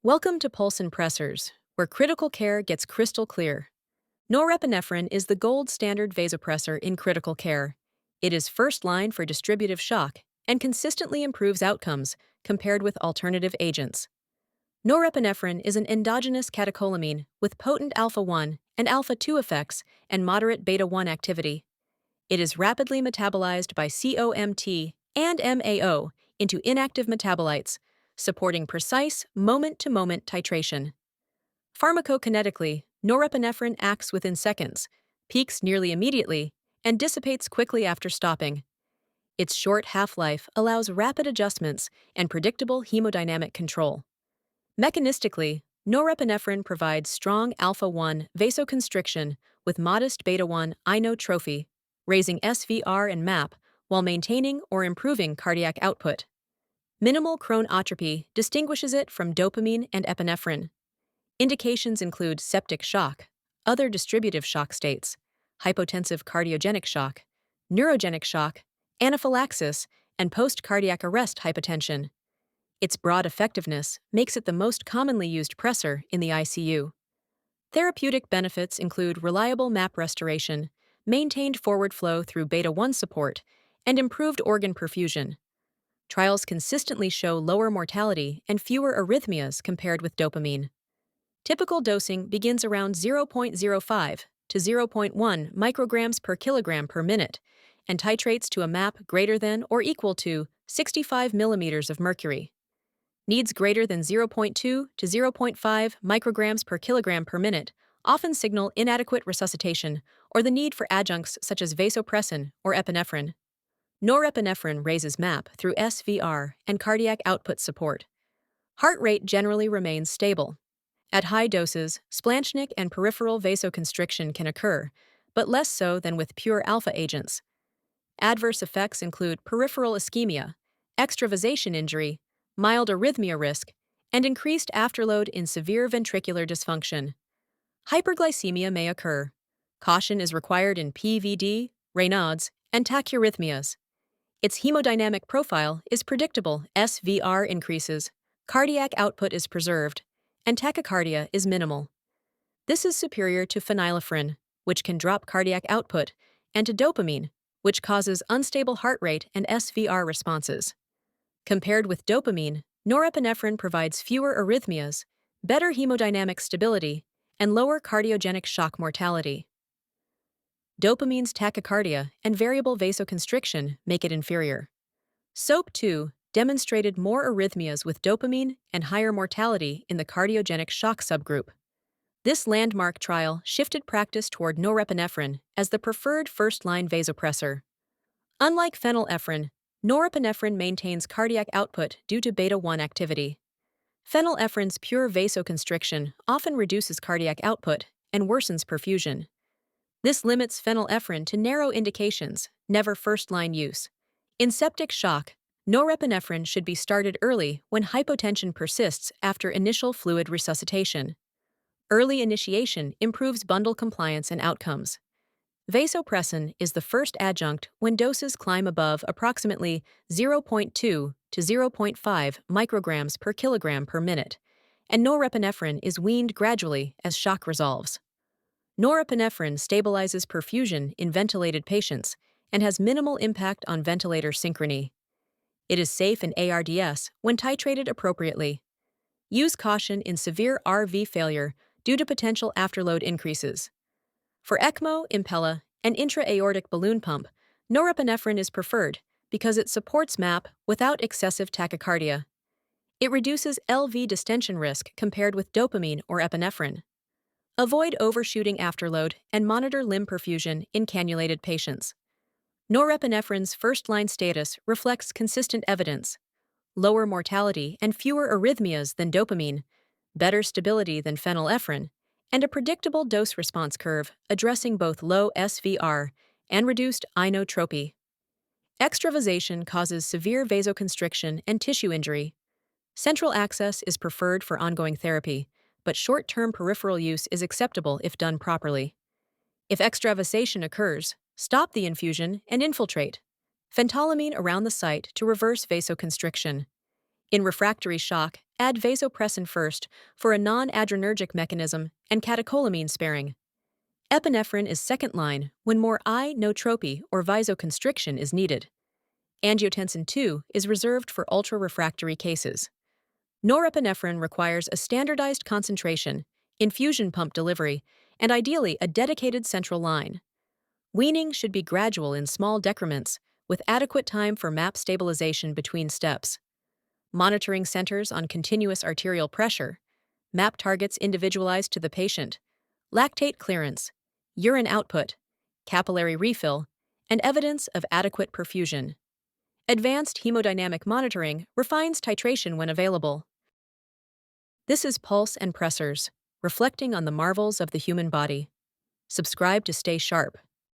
Welcome to Pulse and Pressors, where critical care gets crystal clear. Norepinephrine is the gold standard vasopressor in critical care. It is first line for distributive shock and consistently improves outcomes compared with alternative agents. Norepinephrine is an endogenous catecholamine with potent alpha 1 and alpha 2 effects and moderate beta 1 activity. It is rapidly metabolized by COMT and MAO into inactive metabolites, supporting precise moment-to-moment titration. Pharmacokinetically, norepinephrine acts within seconds, peaks nearly immediately, and dissipates quickly after stopping. Its short half-life allows rapid adjustments and predictable hemodynamic control. Mechanistically, norepinephrine provides strong alpha-1 vasoconstriction with modest beta-1 inotropy, raising SVR and MAP while maintaining or improving cardiac output. Minimal chronotropy distinguishes it from dopamine and epinephrine. Indications include septic shock, other distributive shock states, hypotensive cardiogenic shock, neurogenic shock, anaphylaxis, and post-cardiac arrest hypotension. Its broad effectiveness makes it the most commonly used pressor in the ICU. Therapeutic benefits include reliable MAP restoration, maintained forward flow through beta-1 support, and improved organ perfusion. Trials consistently show lower mortality and fewer arrhythmias compared with dopamine. Typical dosing begins around 0.05 to 0.1 micrograms per kilogram per minute and titrates to a MAP greater than or equal to 65 millimeters of mercury. Needs greater than 0.2 to 0.5 micrograms per kilogram per minute often signal inadequate resuscitation or the need for adjuncts such as vasopressin or epinephrine. Norepinephrine raises MAP through SVR and cardiac output support. Heart rate generally remains stable. At high doses, splanchnic and peripheral vasoconstriction can occur, but less so than with pure alpha agents. Adverse effects include peripheral ischemia, extravasation injury, mild arrhythmia risk, and increased afterload in severe ventricular dysfunction. Hyperglycemia may occur. Caution is required in PVD, Raynaud's, and tachyarrhythmias. Its hemodynamic profile is predictable. SVR increases, cardiac output is preserved, and tachycardia is minimal. This is superior to phenylephrine, which can drop cardiac output, and to dopamine, which causes unstable heart rate and SVR responses. Compared with dopamine, norepinephrine provides fewer arrhythmias, better hemodynamic stability, and lower cardiogenic shock mortality. Dopamine's tachycardia and variable vasoconstriction make it inferior. SOAP2 demonstrated more arrhythmias with dopamine and higher mortality in the cardiogenic shock subgroup. This landmark trial shifted practice toward norepinephrine as the preferred first-line vasopressor. Unlike phenylephrine, norepinephrine maintains cardiac output due to beta-1 activity. Phenylephrine's pure vasoconstriction often reduces cardiac output and worsens perfusion. This limits phenylephrine to narrow indications, never first-line use. In septic shock, norepinephrine should be started early when hypotension persists after initial fluid resuscitation. Early initiation improves bundle compliance and outcomes. Vasopressin is the first adjunct when doses climb above approximately 0.2 to 0.5 micrograms per kilogram per minute, and norepinephrine is weaned gradually as shock resolves. Norepinephrine stabilizes perfusion in ventilated patients and has minimal impact on ventilator synchrony. It is safe in ARDS when titrated appropriately. Use caution in severe RV failure due to potential afterload increases. For ECMO, Impella, and intra-aortic balloon pump, norepinephrine is preferred because it supports MAP without excessive tachycardia. It reduces LV distension risk compared with dopamine or epinephrine. Avoid overshooting afterload and monitor limb perfusion in cannulated patients. Norepinephrine's first-line status reflects consistent evidence: lower mortality and fewer arrhythmias than dopamine, better stability than phenylephrine, and a predictable dose-response curve addressing both low SVR and reduced inotropy. Extravasation causes severe vasoconstriction and tissue injury. Central access is preferred for ongoing therapy, but short-term peripheral use is acceptable if done properly. If extravasation occurs, stop the infusion and infiltrate phentolamine around the site to reverse vasoconstriction. In refractory shock, add vasopressin first for a non-adrenergic mechanism and catecholamine sparing. Epinephrine is second line when more inotropy or vasoconstriction is needed. Angiotensin II is reserved for ultra-refractory cases. Norepinephrine requires a standardized concentration, infusion pump delivery, and ideally a dedicated central line. Weaning should be gradual in small decrements, with adequate time for MAP stabilization between steps. Monitoring centers on continuous arterial pressure, MAP targets individualized to the patient, lactate clearance, urine output, capillary refill, and evidence of adequate perfusion. Advanced hemodynamic monitoring refines titration when available. This is Pulse and Pressors, reflecting on the marvels of the human body. Subscribe to stay sharp.